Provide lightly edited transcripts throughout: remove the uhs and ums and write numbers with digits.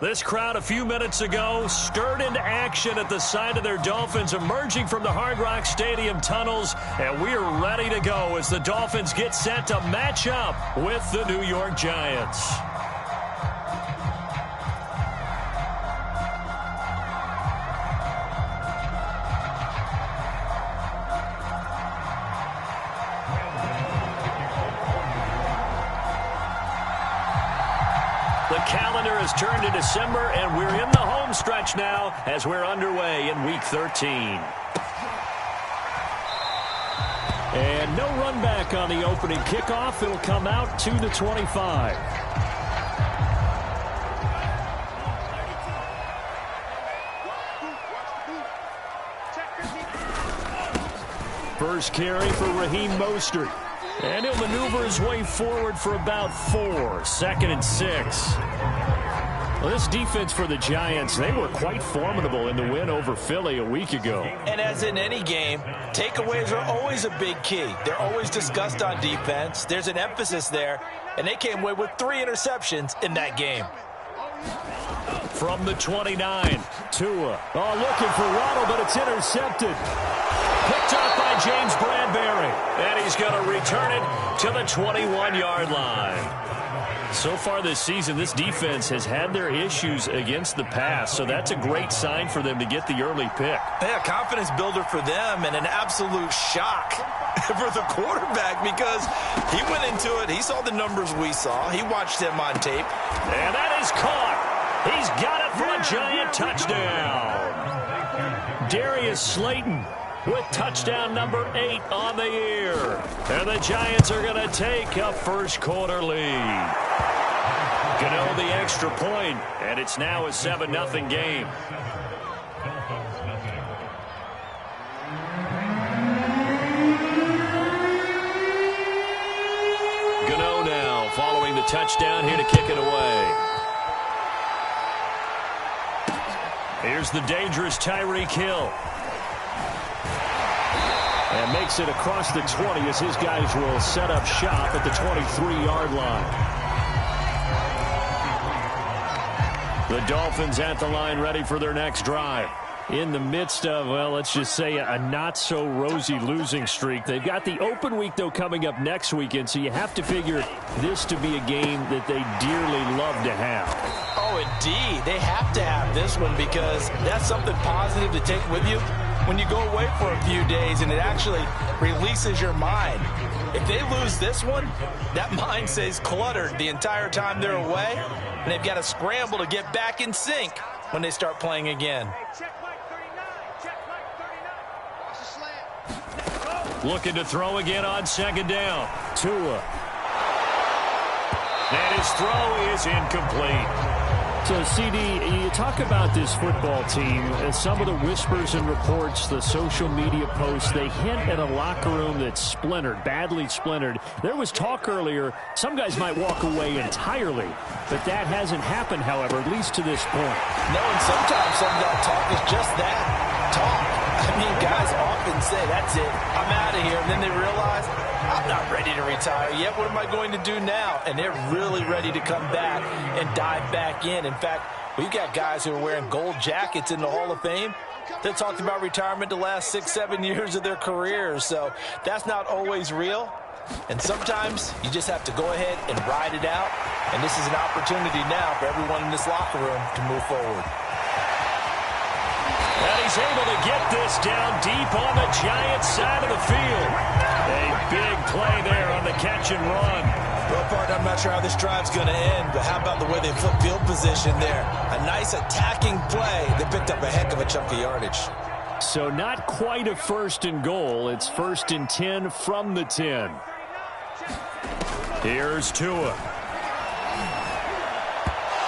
This crowd a few minutes ago stirred into action at the side of their Dolphins emerging from the Hard Rock Stadium tunnels, and we are ready to go as the Dolphins get set to match up with the New York Giants. The calendar has turned to December, and we're in the home stretch now as we're underway in Week 13. And no run back on the opening kickoff. It'll come out to the 25. First carry for Raheem Mostert. And he'll maneuver his way forward for about 4. 2nd and 6. Well, this defense for the Giants, they were quite formidable in the win over Philly a week ago. And as in any game, takeaways are always a big key. They're always discussed on defense. There's an emphasis there, and they came away with 3 interceptions in that game. From the 29, Tua. Oh, looking for Waddle, but it's intercepted. Picked up by James Bradbury. And he's going to return it to the 21-yard line. So far this season, this defense has had their issues against the pass, so that's a great sign for them to get the early pick. Yeah, confidence builder for them and an absolute shock for the quarterback because he went into it. He saw the numbers we saw. He watched him on tape. And that is caught. He's got it for a Giant touchdown. Darius Slayton with touchdown number 8 on the year. And the Giants are going to take a first-quarter lead. Gano the extra point, and it's now a 7-0 game. Gano now following the touchdown here to kick it away. Here's the dangerous Tyreek Hill. And makes it across the 20 as his guys will set up shop at the 23-yard line. The Dolphins at the line ready for their next drive. In the midst of, well, let's just say a not-so-rosy losing streak. They've got the open week, though, coming up next weekend, so you have to figure this to be a game that they dearly love to have. Oh, indeed. They have to have this one because that's something positive to take with you when you go away for a few days, and it actually releases your mind. If they lose this one, that mind stays cluttered the entire time they're away, and they've got to scramble to get back in sync when they start playing again. Looking to throw again on 2nd down. Tua. And his throw is incomplete. So, CD, you talk about this football team, some of the whispers and reports, the social media posts, they hint at a locker room that's splintered, badly splintered. There was talk earlier, some guys might walk away entirely, but that hasn't happened, however, at least to this point. No, and sometimes some of that talk is just that, talk. I mean, guys often say, that's it, I'm out of here, and then they realize, I'm not ready to retire yet. What am I going to do now? And they're really ready to come back and dive back in. In fact, we've got guys who are wearing gold jackets in the Hall of Fame that talked about retirement the last 6-7 years of their careers. So that's not always real. And sometimes you just have to go ahead and ride it out. And this is an opportunity now for everyone in this locker room to move forward. And he's able to get this down deep on the Giants side of the field. A big play there on the catch and run. Well, partner, I'm not sure how this drive's going to end, but how about the way they flip field position there? A nice attacking play that picked up a heck of a chunk of yardage. So not quite a 1st and goal. It's 1st and 10 from the 10. Here's Tua.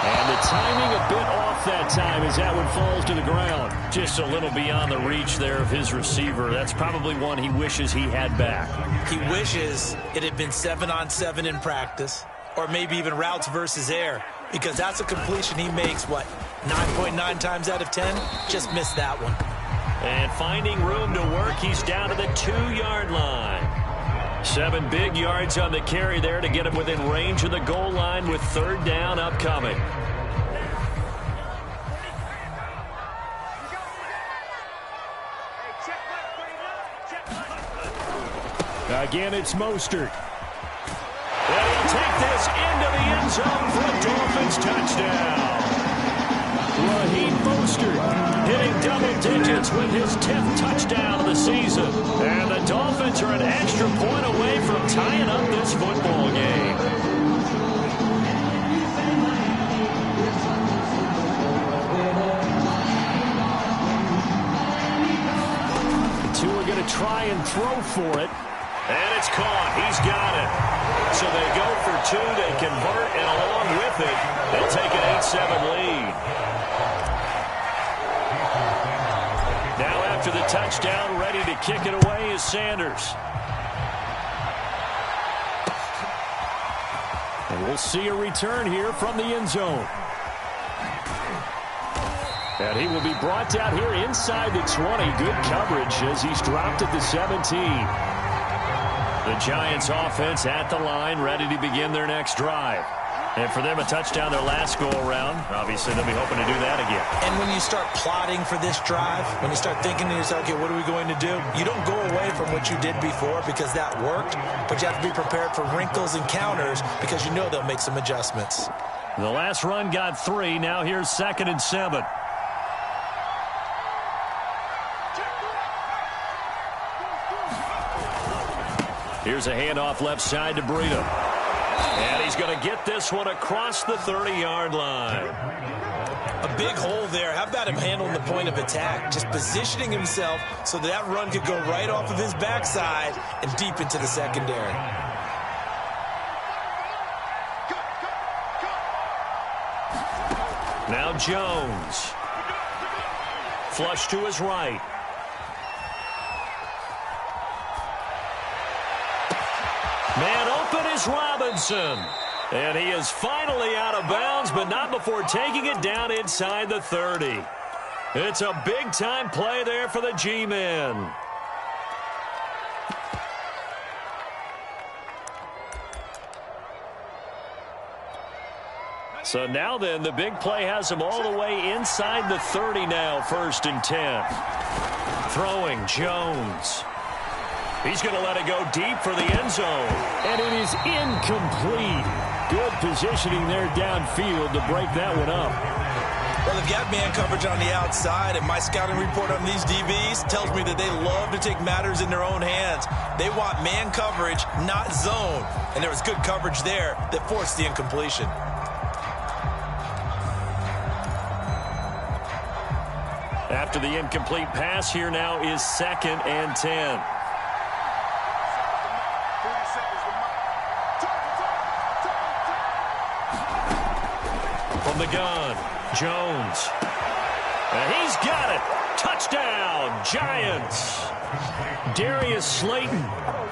And the timing a bit off that time as that one falls to the ground. Just a little beyond the reach there of his receiver. That's probably one he wishes he had back. He wishes it had been 7-on-7 in practice, or maybe even routes versus air, because that's a completion he makes, 9.9 times out of 10? Just missed that one. And finding room to work, he's down to the 2-yard line. 7 big yards on the carry there to get him within range of the goal line with 3rd down upcoming. Again, it's Mostert. And he'll take this into the end zone for a Dolphins touchdown. Raheem Mostert hitting double digits with his 10th touchdown of the season. And the Dolphins are an extra point away from tying up this football game. The two are going to try and throw for it. And it's caught. He's got it. So they go for two. They convert, and along with it, they'll take an 8-7 lead. Now after the touchdown, ready to kick it away is Sanders. And we'll see a return here from the end zone. And he will be brought down here inside the 20. Good coverage as he's dropped at the 17. The Giants offense at the line, ready to begin their next drive. And for them, a touchdown their last go-around. Obviously, they'll be hoping to do that again. And when you start plotting for this drive, when you start thinking to yourself, okay, what are we going to do? You don't go away from what you did before because that worked, but you have to be prepared for wrinkles and counters because you know they'll make some adjustments. The last run got 3. Now here's 2nd and 7. Here's a handoff left side to Breida. And he's going to get this one across the 30-yard line. A big hole there. How about him handling the point of attack? Just positioning himself so that run could go right off of his backside and deep into the secondary. Now Jones. Flush to his right. Man open is Robinson. And he is finally out of bounds, but not before taking it down inside the 30. It's a big-time play there for the G-men. So now then, the big play has him all the way inside the 30 now, 1st and 10. Throwing Jones. He's going to let it go deep for the end zone. And it is incomplete. Good positioning there downfield to break that one up. Well, they've got man coverage on the outside, and my scouting report on these DBs tells me that they love to take matters in their own hands. They want man coverage, not zone. And there was good coverage there that forced the incompletion. After the incomplete pass, here now is 2nd and 10. From the gun, Jones. And he's got it. Touchdown, Giants. Darius Slayton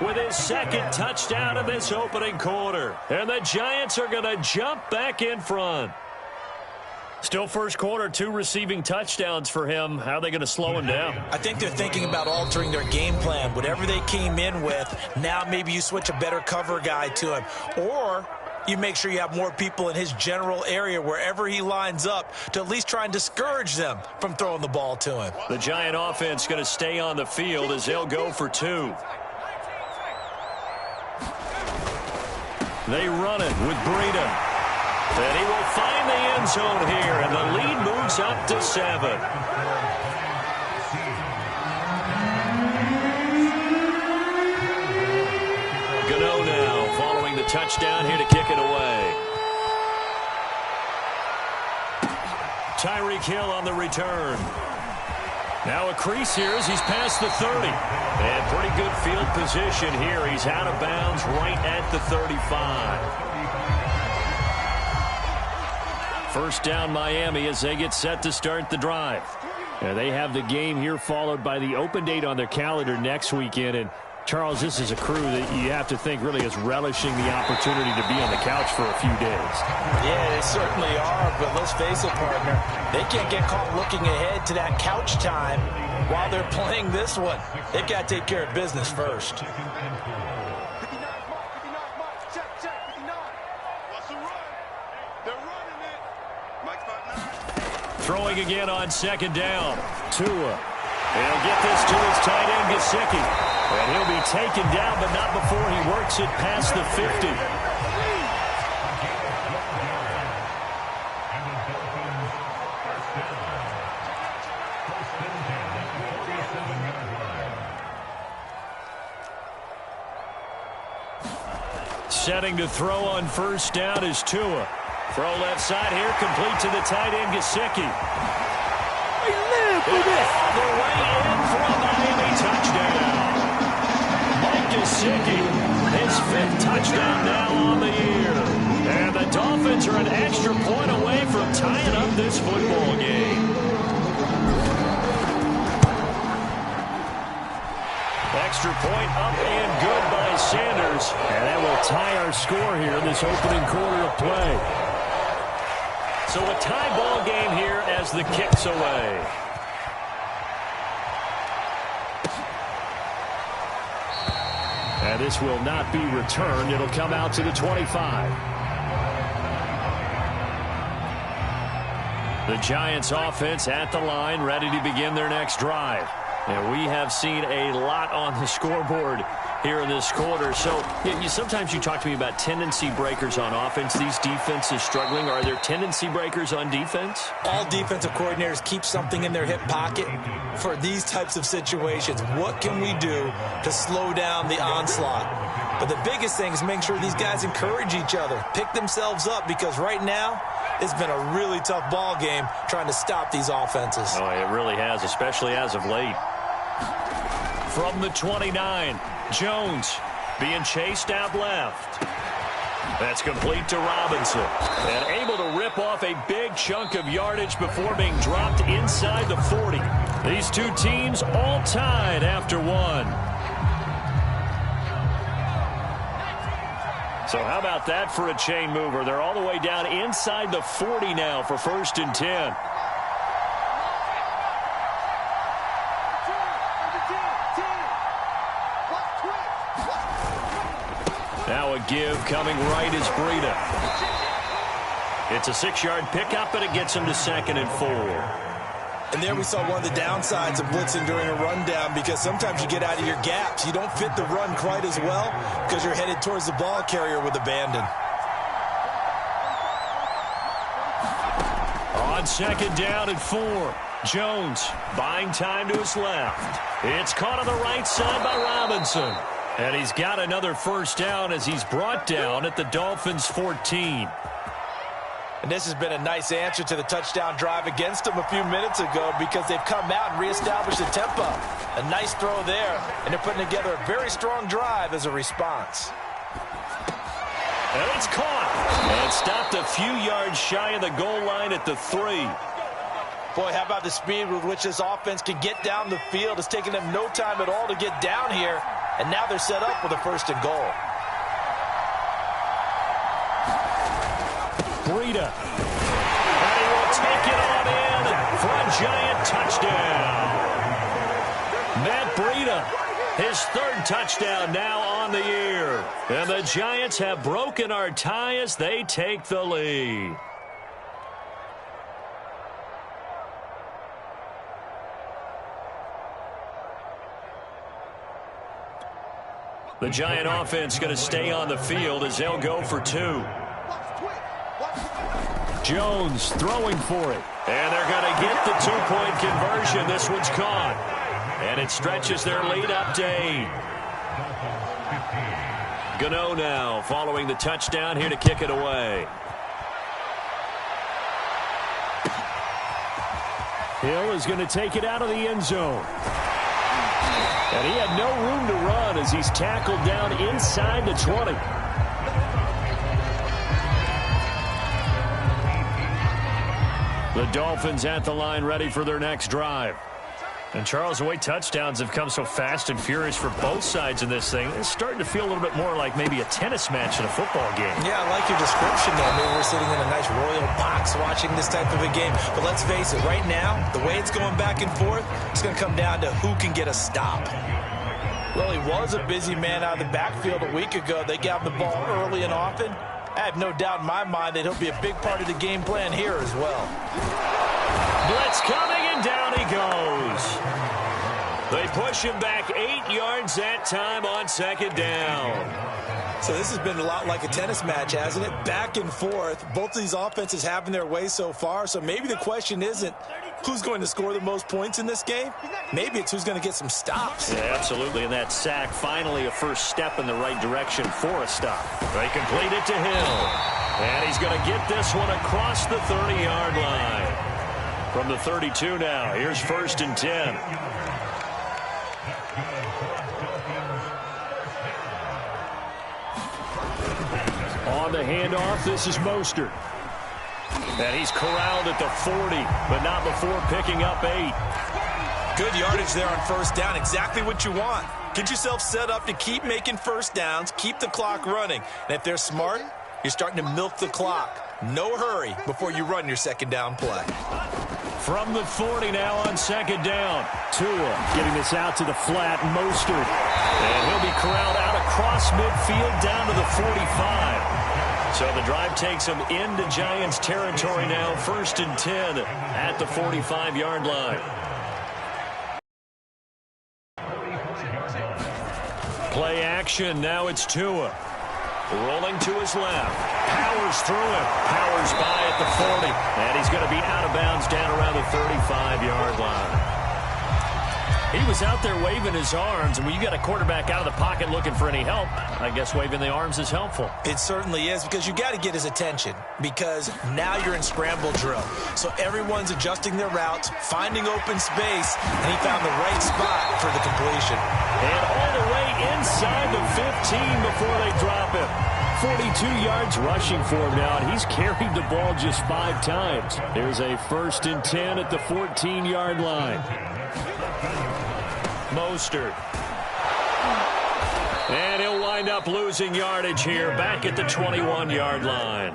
with his 2nd touchdown of this opening quarter. And the Giants are going to jump back in front. Still first quarter, 2 receiving touchdowns for him. How are they going to slow him down? I think they're thinking about altering their game plan. Whatever they came in with, now maybe you switch a better cover guy to him. Or you make sure you have more people in his general area wherever he lines up to at least try and discourage them from throwing the ball to him. The Giant offense going to stay on the field as they'll go for 2. They run it with Breida. And he will find the end zone here, and the lead moves up to 7. Gano now following the touchdown here to kick it away. Tyreek Hill on the return. Now a crease here as he's past the 30. And pretty good field position here. He's out of bounds right at the 35. First down Miami as they get set to start the drive. They have the game here followed by the open date on their calendar next weekend. And Charles, this is a crew that you have to think really is relishing the opportunity to be on the couch for a few days. Yeah, they certainly are, but let's face it, partner. They can't get caught looking ahead to that couch time while they're playing this one. They've got to take care of business first. Throwing again on 2nd down. Tua. He'll get this to his tight end, Gesicki. And he'll be taken down, but not before he works it past the 50. Setting to throw on first down is Tua. Throw left side here, complete to the tight end, Gesicki. All the way in for a Miami touchdown. Mike Gesicki, his 5th touchdown now on the year. And the Dolphins are an extra point away from tying up this football game. Extra point up and good by Sanders. And that will tie our score here in this opening quarter of play. So a tie ball game here as the kick's away. And this will not be returned. It'll come out to the 25. The Giants offense at the line, ready to begin their next drive. And we have seen a lot on the scoreboard here in this quarter. So sometimes you talk to me about tendency breakers on offense. These defenses struggling. Are there tendency breakers on defense? All defensive coordinators keep something in their hip pocket for these types of situations. What can we do to slow down the onslaught? But the biggest thing is making sure these guys encourage each other, pick themselves up, because right now it's been a really tough ball game trying to stop these offenses. Oh, it really has, especially as of late. From the 29, Jones being chased out left. That's complete to Robinson. And able to rip off a big chunk of yardage before being dropped inside the 40. These two teams all tied after one. So how about that for a chain mover? They're all the way down inside the 40 now for 1st and 10. Now a give coming right is Breida. It's a 6-yard pickup, and it gets him to 2nd and 4. And there we saw one of the downsides of blitzing during a rundown, because sometimes you get out of your gaps. You don't fit the run quite as well because you're headed towards the ball carrier with abandon. On 2nd down and 4, Jones buying time to his left. It's caught on the right side by Robinson. And he's got another 1st down as he's brought down at the Dolphins' 14. And this has been a nice answer to the touchdown drive against them a few minutes ago, because they've come out and reestablished the tempo. A nice throw there, and they're putting together a very strong drive as a response. And it's caught. And stopped a few yards shy of the goal line at the 3. Boy, how about the speed with which this offense can get down the field? It's taken them no time at all to get down here, and now they're set up with a 1st and goal. Breida. And he will take it on in for a Giant touchdown. Matt Breida, his 3rd touchdown now on the year. And the Giants have broken our tie as they take the lead. The Giant offense going to stay on the field as they'll go for 2. Jones throwing for it. And they're going to get the 2-point conversion. This one's caught. And it stretches their lead up to 8. Gano now following the touchdown here to kick it away. Hill is going to take it out of the end zone. And he had no room to run as he's tackled down inside the 20. The Dolphins at the line ready for their next drive. And, Charles, the way touchdowns have come so fast and furious for both sides in this thing, it's starting to feel a little bit more like maybe a tennis match in a football game. Yeah, I like your description there. Maybe we're sitting in a nice royal box watching this type of a game. But let's face it, right now, the way it's going back and forth, it's going to come down to who can get a stop. Well, he was a busy man out of the backfield a week ago. They got him the ball early and often. I have no doubt in my mind that he'll be a big part of the game plan here as well. Blitz coming, and down he goes. They push him back 8 yards that time on second down. So this has been a lot like a tennis match, hasn't it? Back and forth. Both of these offenses having their way so far. So maybe the question isn't who's going to score the most points in this game. Maybe it's who's going to get some stops. Yeah, absolutely. And that sack, finally a first step in the right direction for a stop. They complete it to Hill. And he's going to get this one across the 30-yard line. From the 32 now, here's 1st and 10. On the handoff, this is Mostert. And he's corralled at the 40, but not before picking up 8. Good yardage there on first down. Exactly what you want. Get yourself set up to keep making first downs, keep the clock running. And if they're smart, you're starting to milk the clock. No hurry before you run your second down play. From the 40 now on second down. Tua getting this out to the flat. Mostert. And he'll be corralled out across midfield down to the 45. So the drive takes him into Giants territory now. 1st and 10 at the 45-yard line. Play action. Now it's Tua. Rolling to his left. Powers through him. Powers by at the 40. And he's going to be out of bounds down around the 35-yard line. He was out there waving his arms, and when you got a quarterback out of the pocket looking for any help, I guess waving the arms is helpful. It certainly is, because you got to get his attention, because now you're in scramble drill. So everyone's adjusting their routes, finding open space, and he found the right spot for the completion. And all the way inside the 15 before they drop him. 42 yards rushing for him now, and he's carried the ball just 5 times. There's a 1st and 10 at the 14-yard line. Mostert. And he'll wind up losing yardage here back at the 21-yard line.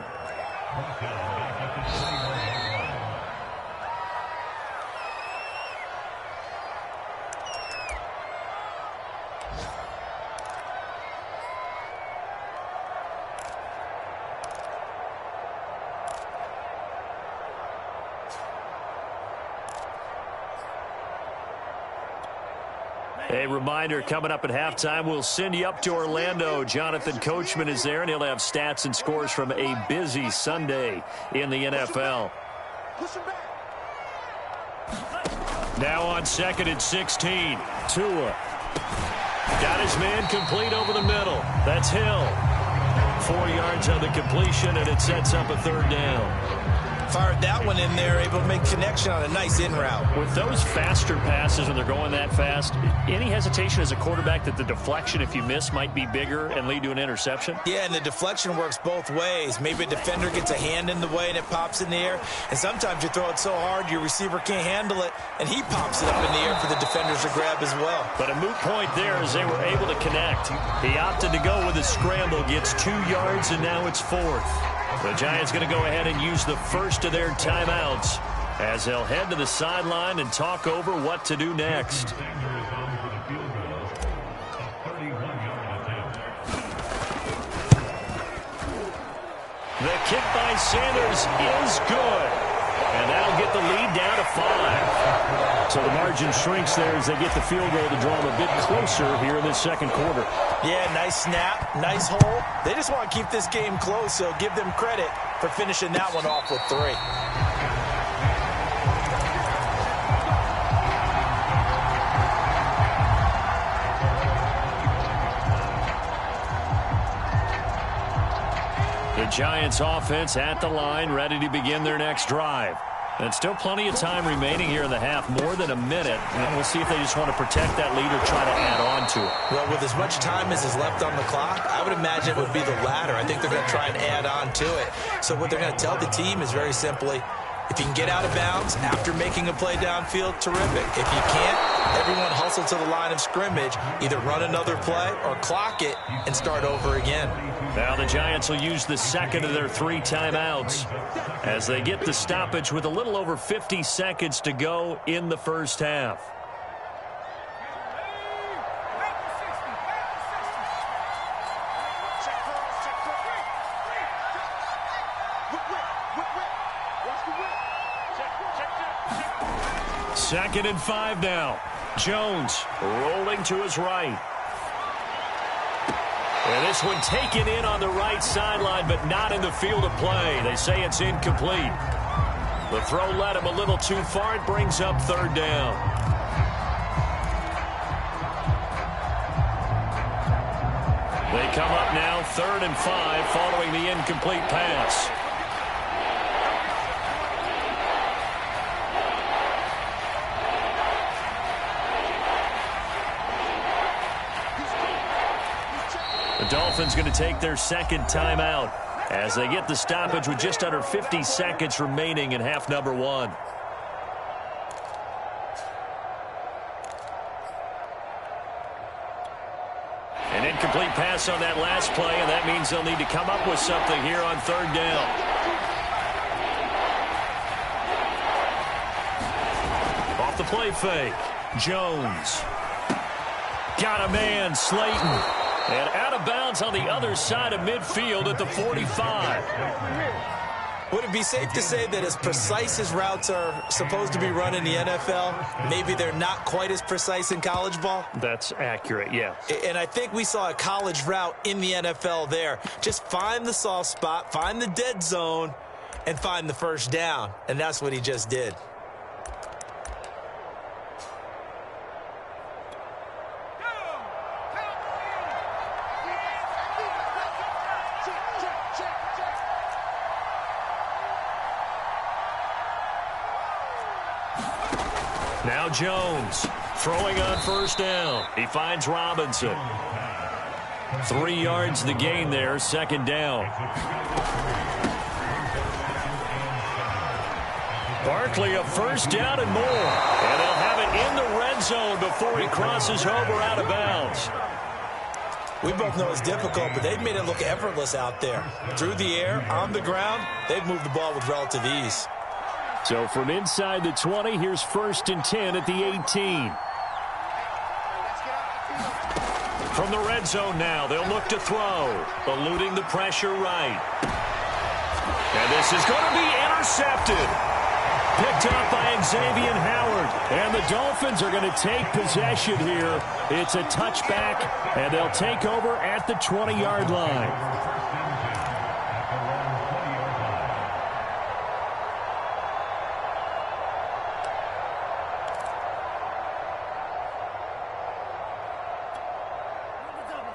A reminder, coming up at halftime, we'll send you up to Orlando. Jonathan Coachman is there, and he'll have stats and scores from a busy Sunday in the NFL. Now on 2nd and 16, Tua. Got his man complete over the middle. That's Hill. 4 yards on the completion, and it sets up a 3rd down. Fired that one in there, able to make connection on a nice in route. With those faster passes, when they're going that fast, any hesitation as a quarterback that the deflection, if you miss, might be bigger and lead to an interception? Yeah, and the deflection works both ways. Maybe a defender gets a hand in the way and it pops in the air. And sometimes you throw it so hard your receiver can't handle it, and he pops it up in the air for the defenders to grab as well. But a moot point there as they were able to connect. He opted to go with a scramble, gets 2 yards, and now it's 4th. The Giants going to go ahead and use the first of their timeouts as they'll head to the sideline and talk over what to do next. The kick by Sanders is good. And that'll get the lead down to 5. So the margin shrinks there as they get the field goal to draw them a bit closer here in this second quarter. Yeah, nice snap, nice hole. They just want to keep this game close, so give them credit for finishing that one off with 3. The Giants offense at the line, ready to begin their next drive. And still plenty of time remaining here in the half, more than a minute. And we'll see if they just want to protect that lead or try to add on to it. Well, with as much time as is left on the clock, I would imagine it would be the latter. I think they're going to try and add on to it. So what they're going to tell the team is very simply, if you can get out of bounds after making a play downfield, terrific. If you can't, everyone hustle to the line of scrimmage, either run another play or clock it and start over again. Now the Giants will use the second of their 3 timeouts as they get the stoppage with a little over 50 seconds to go in the first half. Second and 5 now. Jones rolling to his right. And this one taken in on the right sideline, but not in the field of play. They say it's incomplete. The throw led him a little too far. It brings up third down. They come up now 3rd and 5 following the incomplete pass. The Dolphins going to take their second timeout as they get the stoppage with just under 50 seconds remaining in half number 1. An incomplete pass on that last play, and that means they'll need to come up with something here on 3rd down. Off the play fake, Jones. Got a man, Slayton. And out of bounds on the other side of midfield at the 45. Would it be safe to say that as precise as routes are supposed to be run in the NFL, maybe they're not quite as precise in college ball? That's accurate, yeah. And I think we saw a college route in the NFL there. Just find the soft spot, find the dead zone, and find the first down. And that's what he just did. Now Jones throwing on 1st down. He finds Robinson. 3 yards the gain there, 2nd down. Barkley a 1st down and more. And they'll have it in the red zone before he crosses over out of bounds. We both know it's difficult, but they've made it look effortless out there. Through the air, on the ground, they've moved the ball with relative ease. So from inside the 20, here's 1st and 10 at the 18. From the red zone now, they'll look to throw, eluding the pressure right. And this is going to be intercepted. Picked up by Xavier Howard. And the Dolphins are going to take possession here. It's a touchback, and they'll take over at the 20-yard line.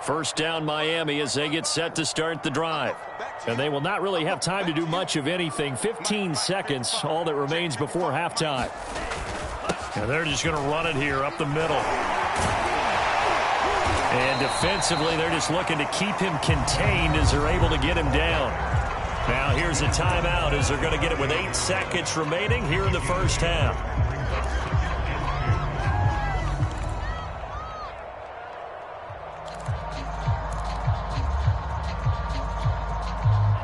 First down Miami as they get set to start the drive. And they will not really have time to do much of anything. 15 seconds, all that remains before halftime. And they're just going to run it here up the middle. And defensively, they're just looking to keep him contained as they're able to get him down. Now here's a timeout as they're going to get it with 8 seconds remaining here in the first half.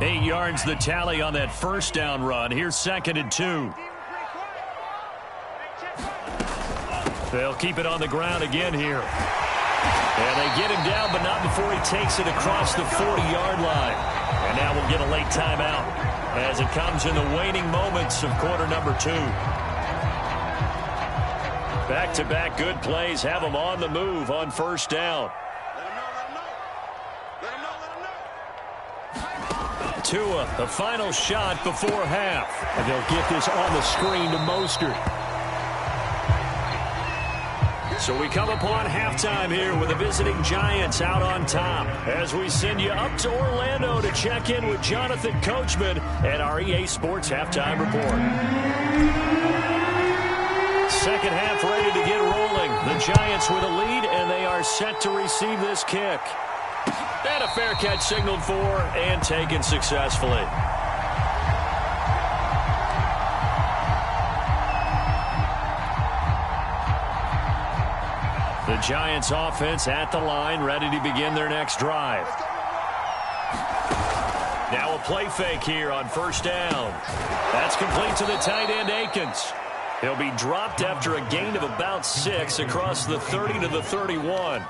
Eight yards the tally on that 1st down run. Here's 2nd and 2. They'll keep it on the ground again here. And they get him down, but not before he takes it across the 40-yard line. And now we'll get a late timeout as it comes in the waning moments of quarter number 2. Back-to-back good plays have them on the move on 1st down. Tua, the final shot before half. And they'll get this on the screen to Mostert. So we come upon halftime here with the visiting Giants out on top. As we send you up to Orlando to check in with Jonathan Coachman at our EA Sports Halftime Report. Second half ready to get rolling. The Giants with a lead, and they are set to receive this kick. And a fair catch signaled for and taken successfully. The Giants offense at the line, ready to begin their next drive. Now a play fake here on 1st down. That's complete to the tight end, Akins. He'll be dropped after a gain of about 6 across the 30 to the 31.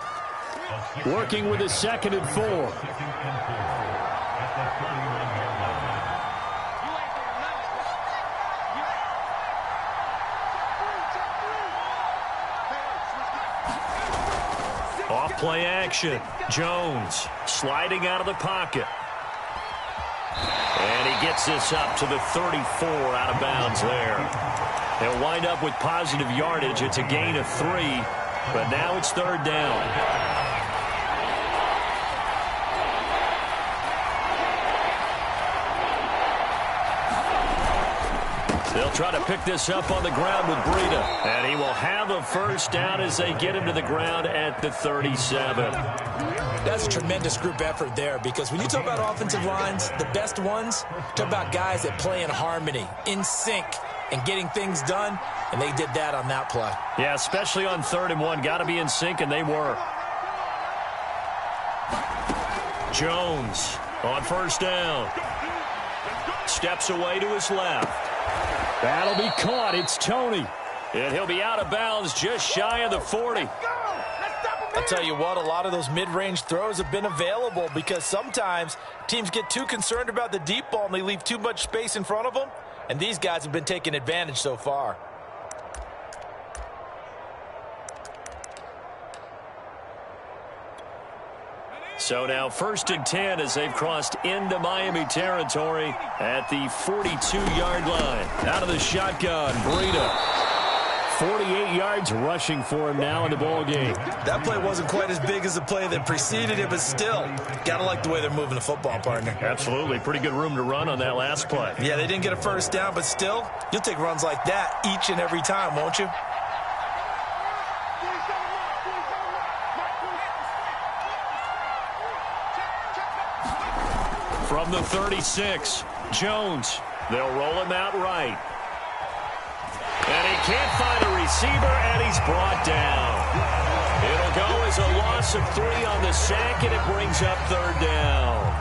Working with his 2nd and 4. Off play action. Jones sliding out of the pocket. And he gets this up to the 34 out of bounds there. They'll wind up with positive yardage. It's a gain of 3, but now it's third down. They'll try to pick this up on the ground with Breida. And he will have a first down as they get him to the ground at the 37. That's a tremendous group effort there, because when you talk about offensive lines, the best ones, talk about guys that play in harmony, in sync, and getting things done, and they did that on that play. Yeah, especially on 3rd and 1. Got to be in sync, and they were. Jones on first down. Steps away to his left. That'll be caught. It's Tony. And he'll be out of bounds just shy of the 40. I'll tell you what, a lot of those mid-range throws have been available, because sometimes teams get too concerned about the deep ball and they leave too much space in front of them. And these guys have been taking advantage so far. So now 1st and 10 as they've crossed into Miami territory at the 42-yard line. Out of the shotgun, Breida. 48 yards rushing for him now in the ball game. That play wasn't quite as big as the play that preceded it, but still, gotta like the way they're moving the football, partner. Absolutely. Pretty good room to run on that last play. Yeah, they didn't get a first down, but still, you'll take runs like that each and every time, won't you? From the 36, Jones. They'll roll him out right. And he can't find a receiver, and he's brought down. It'll go as a loss of 3 on the sack, and it brings up 3rd down.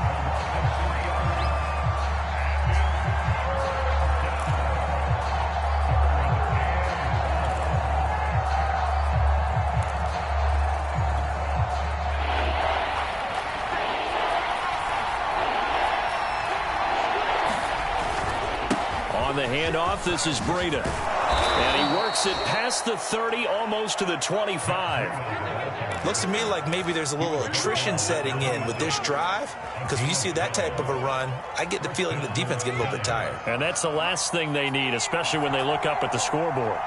On the handoff, this is Breida. And he works it past the 30, almost to the 25. Looks to me like maybe there's a little attrition setting in with this drive, because when you see that type of a run, I get the feeling the defense getting a little bit tired. And that's the last thing they need, especially when they look up at the scoreboard.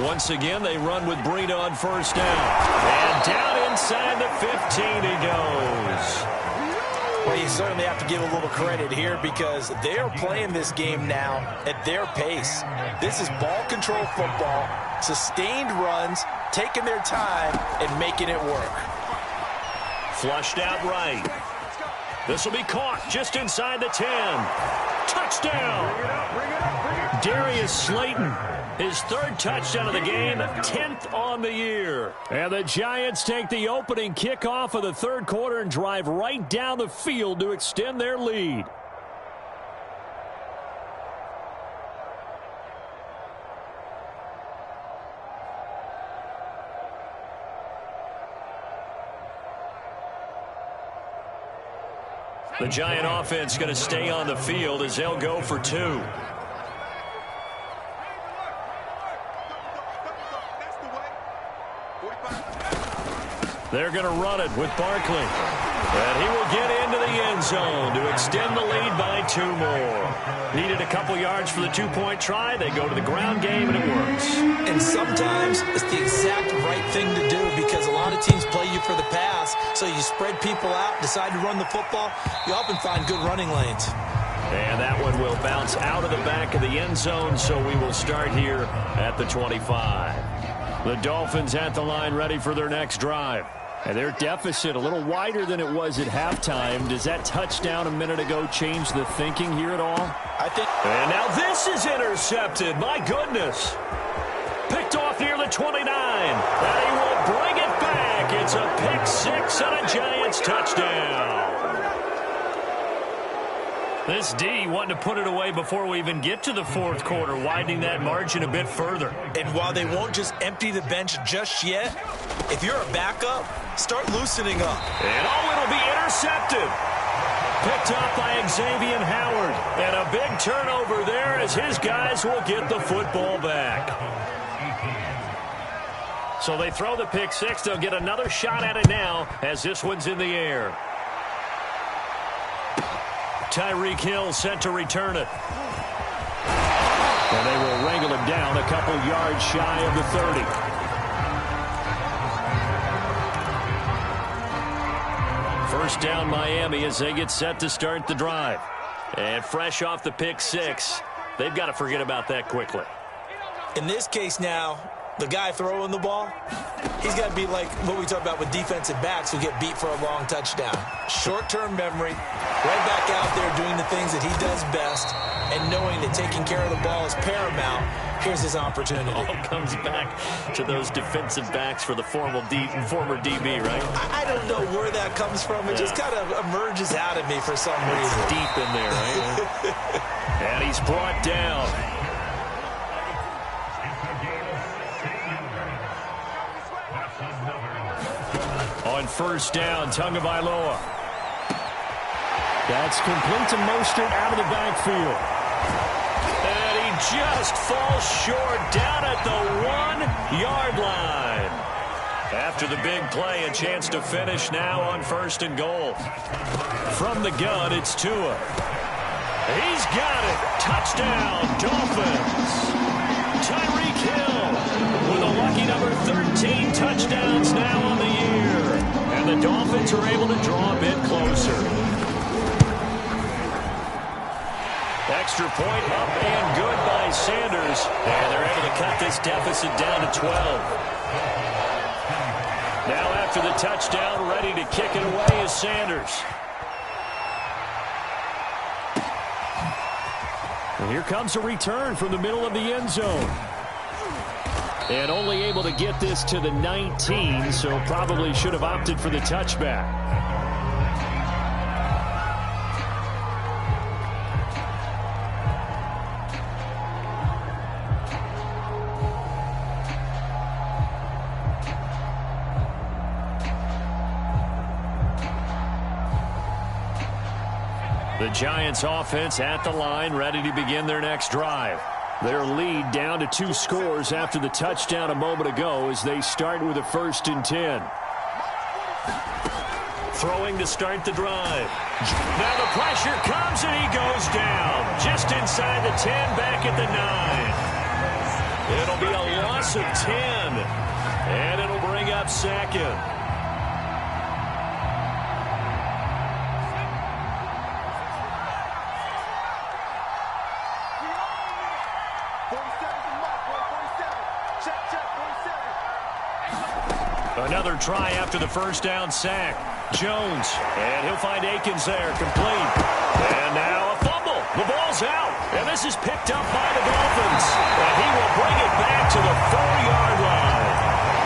Once again, they run with Breida on first down. And down inside the 15 he goes. Well, you certainly have to give a little credit here, because they are playing this game now at their pace. This is ball control football, sustained runs, taking their time, and making it work. Flushed out right. This will be caught just inside the 10. Touchdown! Darius Slayton, his 3rd touchdown of the game, 10th on the year. And the Giants take the opening kickoff of the 3rd quarter and drive right down the field to extend their lead. The Giant offense going to stay on the field as they'll go for 2. They're going to run it with Barkley. And he will get into the end zone to extend the lead by 2 more. Needed a couple yards for the 2-point try. They go to the ground game, and it works. And sometimes it's the exact right thing to do, because a lot of teams play you for the pass. So you spread people out, decide to run the football. You often find good running lanes. And that one will bounce out of the back of the end zone, so we will start here at the 25. The Dolphins at the line, ready for their next drive. And their deficit a little wider than it was at halftime. Does that touchdown a minute ago change the thinking here at all? I think. And now this is intercepted. My goodness. Picked off near the 29. And he will bring it back. It's a pick 6 and a Giants touchdown. This D wanting to put it away before we even get to the 4th quarter, widening that margin a bit further. And while they won't just empty the bench just yet, if you're a backup, start loosening up. And it'll be intercepted. Picked up by Xavier Howard. And a big turnover there as his guys will get the football back. So they throw the pick six. They'll get another shot at it now as this one's in the air. Tyreek Hill set to return it. And they will wrangle him down a couple yards shy of the 30. First down Miami as they get set to start the drive. And fresh off the pick six, they've got to forget about that quickly. In this case now, the guy throwing the ball, he's got to be like what we talk about with defensive backs who get beat for a long touchdown. Short-term memory, right back out there doing the things that he does best, and knowing that taking care of the ball is paramount. Here's his opportunity. It all comes back to those defensive backs for the former DB, right? I don't know where that comes from. It just kind of emerges out of me for some reason. It's deep in there, right? And he's brought down. On first down, Tagovailoa. That's complete to Mostert out of the backfield. And he just falls short down at the 1-yard line. After the big play, a chance to finish now on first and goal. From the gun, it's Tua. He's got it. Touchdown, Dolphins. Tyreek Hill with a lucky number 13 touchdowns now on the year. And the Dolphins are able to draw a bit closer. Extra point up and good by Sanders. And they're able to cut this deficit down to 12. Now after the touchdown, ready to kick it away is Sanders. And here comes a return from the middle of the end zone. And only able to get this to the 19, so probably should have opted for the touchback. The Giants offense at the line, ready to begin their next drive. Their lead down to 2 scores after the touchdown a moment ago as they start with a 1st and 10. Throwing to start the drive. Now the pressure comes and he goes down. Just inside the 10, back at the 9. It'll be a loss of 10. And it'll bring up second. Another try after the first down sack. Jones, and he'll find Akins there, complete. And now a fumble. The ball's out, and this is picked up by the Dolphins. And he will bring it back to the 4-yard line.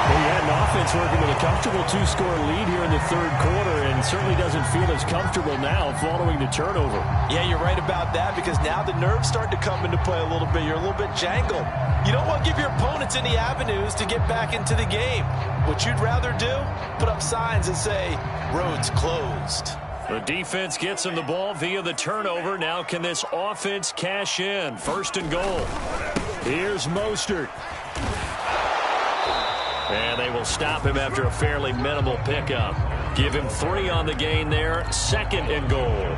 Well, you had an offense working with a comfortable 2-score lead here in the 3rd quarter, and certainly doesn't feel as comfortable now following the turnover. Yeah, you're right about that, because now the nerves start to come into play a little bit. You're a little bit jangled. You don't want to give your opponents any avenues to get back into the game. What you'd rather do, put up signs and say, roads closed. The defense gets him the ball via the turnover. Now can this offense cash in? 1st and goal. Here's Mostert. And they will stop him after a fairly minimal pickup. Give him 3 on the gain there. 2nd and goal.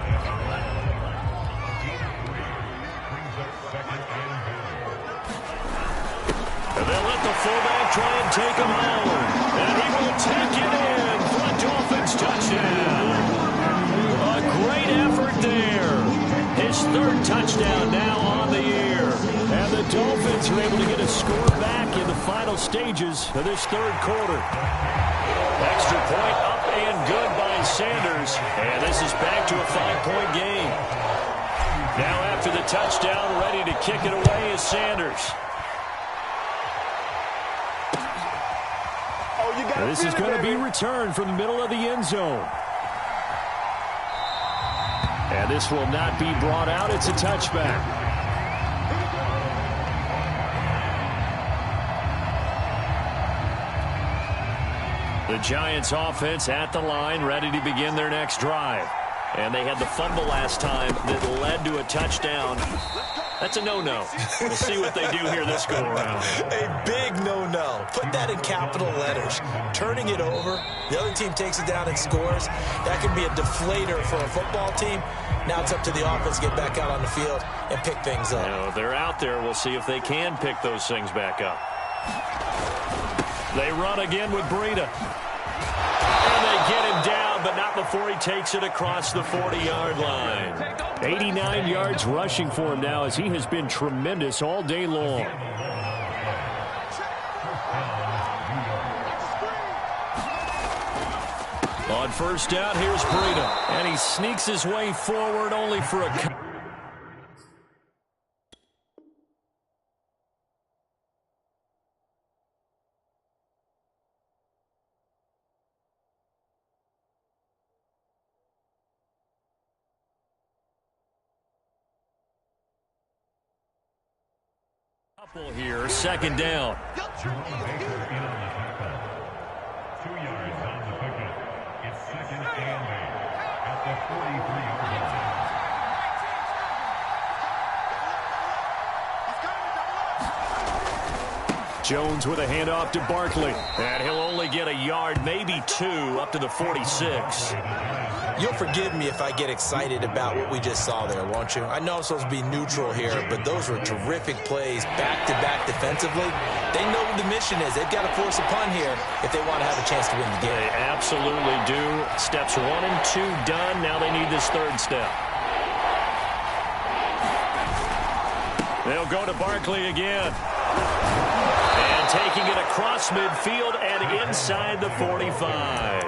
And they'll let the fullback try and take him home. And he will take it in for a Dolphins touchdown. A great effort there. His 3rd touchdown now on the year. And the Dolphins are able to get a score back in the final stages of this 3rd quarter. Extra point up and good by Sanders. And this is back to a 5-point game. Now after the touchdown, ready to kick it away is Sanders. This is going to be returned from the middle of the end zone. And this will not be brought out. It's a touchback. The Giants offense at the line, ready to begin their next drive. And they had the fumble last time that led to a touchdown. That's a no-no. We'll see what they do here this go-around. A big no-no. Put that in capital letters. Turning it over, the other team takes it down and scores. That can be a deflator for a football team. Now it's up to the offense to get back out on the field and pick things up. You know, they're out there. We'll see if they can pick those things back up. They run again with Breida. And they get him down, but not before he takes it across the 40-yard line. 89 yards rushing for him now as he has been tremendous all day long. On first down, here's Breida. And he sneaks his way forward only for a... couple here, second down. 2 yards on the pickup. It's second and 8 at the 43-yard line. Jones with a handoff to Barkley. And he'll only get a yard, maybe 2, up to the 46. You'll forgive me if I get excited about what we just saw there, won't you? I know I'm supposed to be neutral here, but those were terrific plays back-to-back defensively. They know what the mission is. They've got to force a punt here if they want to have a chance to win the game. They absolutely do. Steps 1 and 2 done. Now they need this third step. They'll go to Barkley again. And taking it across midfield and inside the 45.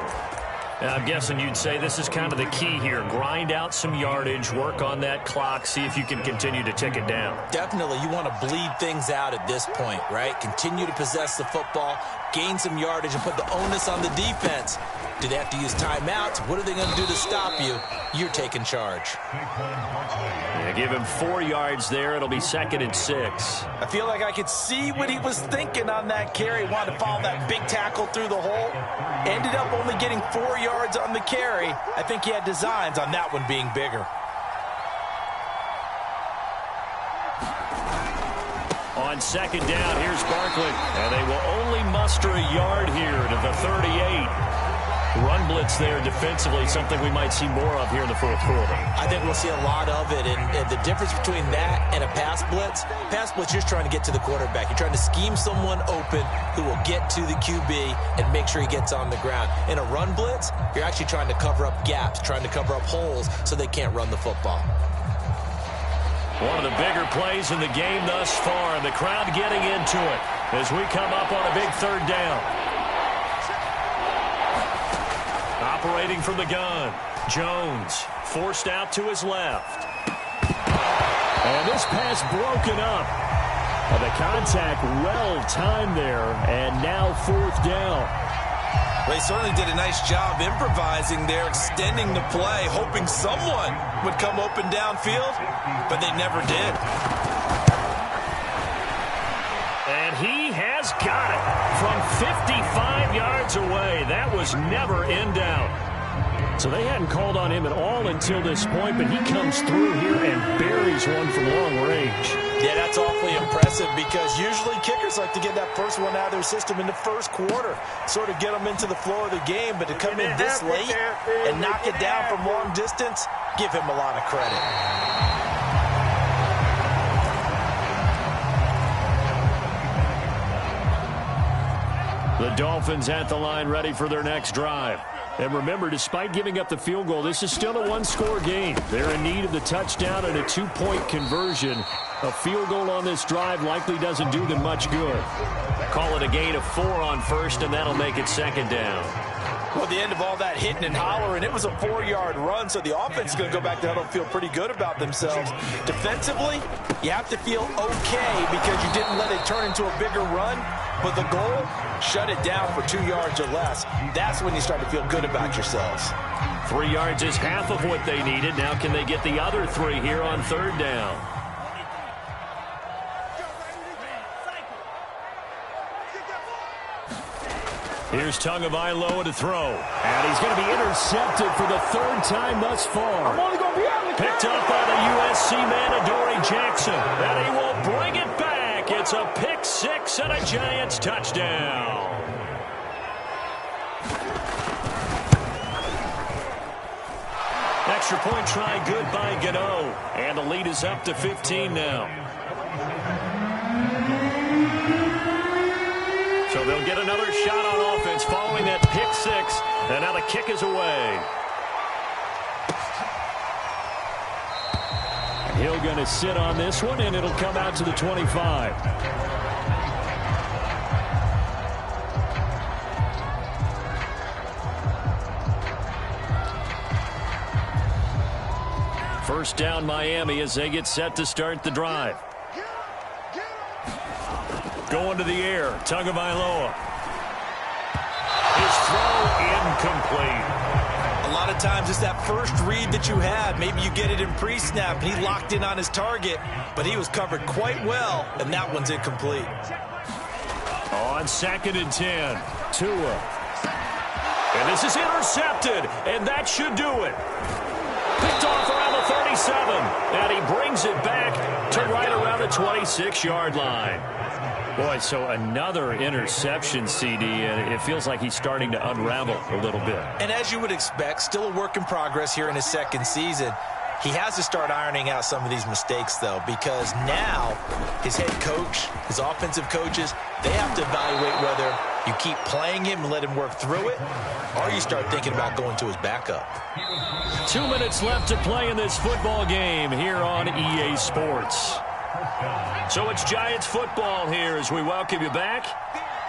I'm guessing you'd say this is kind of the key here. Grind out some yardage, work on that clock, see if you can continue to tick it down. Definitely. You want to bleed things out at this point, right? Continue to possess the football, gain some yardage, and put the onus on the defense. Do they have to use timeouts? What are they going to do to stop you? You're taking charge. Yeah, give him 4 yards there. It'll be second and 6. I feel like I could see what he was thinking on that carry. Wanted to follow that big tackle through the hole. Ended up only getting 4 yards on the carry. I think he had designs on that one being bigger. On second down, here's Barkley. And they will only muster a yard here to the 38. Run blitz there defensively, something we might see more of here in the fourth quarter. I think we'll see a lot of it, and the difference between that and a pass blitz, you're just trying to get to the quarterback. You're trying to scheme someone open who will get to the QB and make sure he gets on the ground. In a run blitz, you're actually trying to cover up gaps, trying to cover up holes so they can't run the football. One of the bigger plays in the game thus far, and the crowd getting into it as we come up on a big third down. Operating from the gun, Jones forced out to his left. And this pass broken up. The contact well timed there, and now fourth down. They certainly did a nice job improvising there, extending the play, hoping someone would come open downfield, but they never did. And he has got it from 55 yards away. That was never in doubt. So they hadn't called on him at all until this point, but he comes through here and buries one from long range. Yeah, that's awfully impressive because usually kickers like to get that first one out of their system in the first quarter, sort of get them into the flow of the game, but to come in this late and knock it down from long distance, give him a lot of credit. The Dolphins at the line ready for their next drive. And remember, despite giving up the field goal, this is still a one-score game. They're in need of the touchdown and a two-point conversion. A field goal on this drive likely doesn't do them much good. Call it a gain of 4 on first, and that'll make it second down. Well, at the end of all that hitting and hollering, it was a 4-yard run, so the offense is going to go back there and feel pretty good about themselves. Defensively, you have to feel okay because you didn't let it turn into a bigger run, but the goal, shut it down for 2 yards or less. That's when you start to feel good about yourselves. 3 yards is half of what they needed. Now can they get the other 3 here on third down? Here's Tagovailoa to throw. And he's going to be intercepted for the 3rd time thus far. I'm only going to be able to Picked up by the USC man, Adoree Jackson. And he will bring it back. It's a pick six and a Giants touchdown. Extra point try good by Gano. And the lead is up to 15 now. So they'll get another shot on offense following that pick six. And now the kick is away. Hill going to sit on this one, and it'll come out to the 25. First down Miami as they get set to start the drive. Going to the air, Tagovailoa. His throw incomplete. A lot of times it's that first read that you have. Maybe you get it in pre-snap, and he locked in on his target, but he was covered quite well, and that one's incomplete. On 2nd and 10, Tua. And this is intercepted, and that should do it. Picked off around the 37, and he brings it back to right around the 26-yard line. Boy, so another interception, CD, and it feels like he's starting to unravel a little bit. And as you would expect, still a work in progress here in his second season. He has to start ironing out some of these mistakes, though, because now his head coach, his offensive coaches, they have to evaluate whether you keep playing him and let him work through it, or you start thinking about going to his backup. 2 minutes left to play in this football game here on EA Sports. So it's Giants football here as we welcome you back.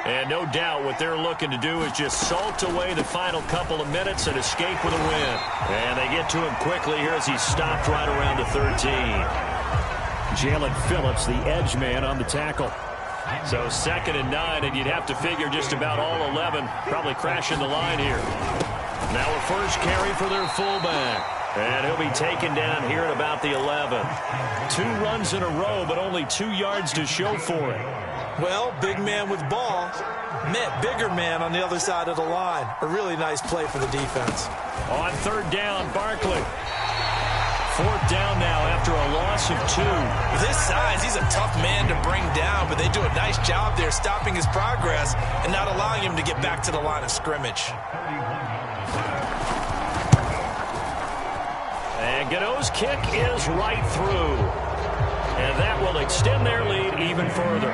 And no doubt what they're looking to do is just salt away the final couple of minutes and escape with a win. And they get to him quickly here as he's stopped right around the 13. Jalen Phillips, the edge man on the tackle. So 2nd and 9, and you'd have to figure just about all 11 probably crashing the line here. Now a first carry for their fullback. And he'll be taken down here at about the 11. 2 runs in a row, but only 2 yards to show for it. Well, big man with ball met bigger man on the other side of the line. A really nice play for the defense. On 3rd down, Barkley. 4th down now after a loss of 2. With his size, he's a tough man to bring down, but they do a nice job there stopping his progress and not allowing him to get back to the line of scrimmage. And Gano's kick is right through. And that will extend their lead even further.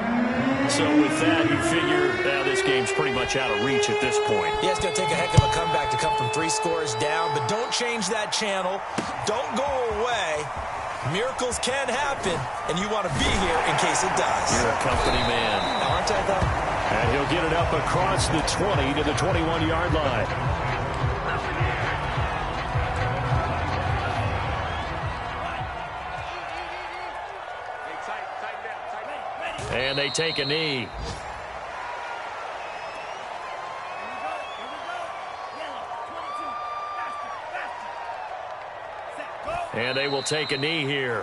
So with that, you figure this game's pretty much out of reach at this point. Yeah, it's going to take a heck of a comeback to come from 3 scores down, but don't change that channel. Don't go away. Miracles can happen, and you want to be here in case it does. You're a company man. Aren't I, though? And he'll get it up across the 20 to the 21-yard line. And they take a knee. And they will take a knee here.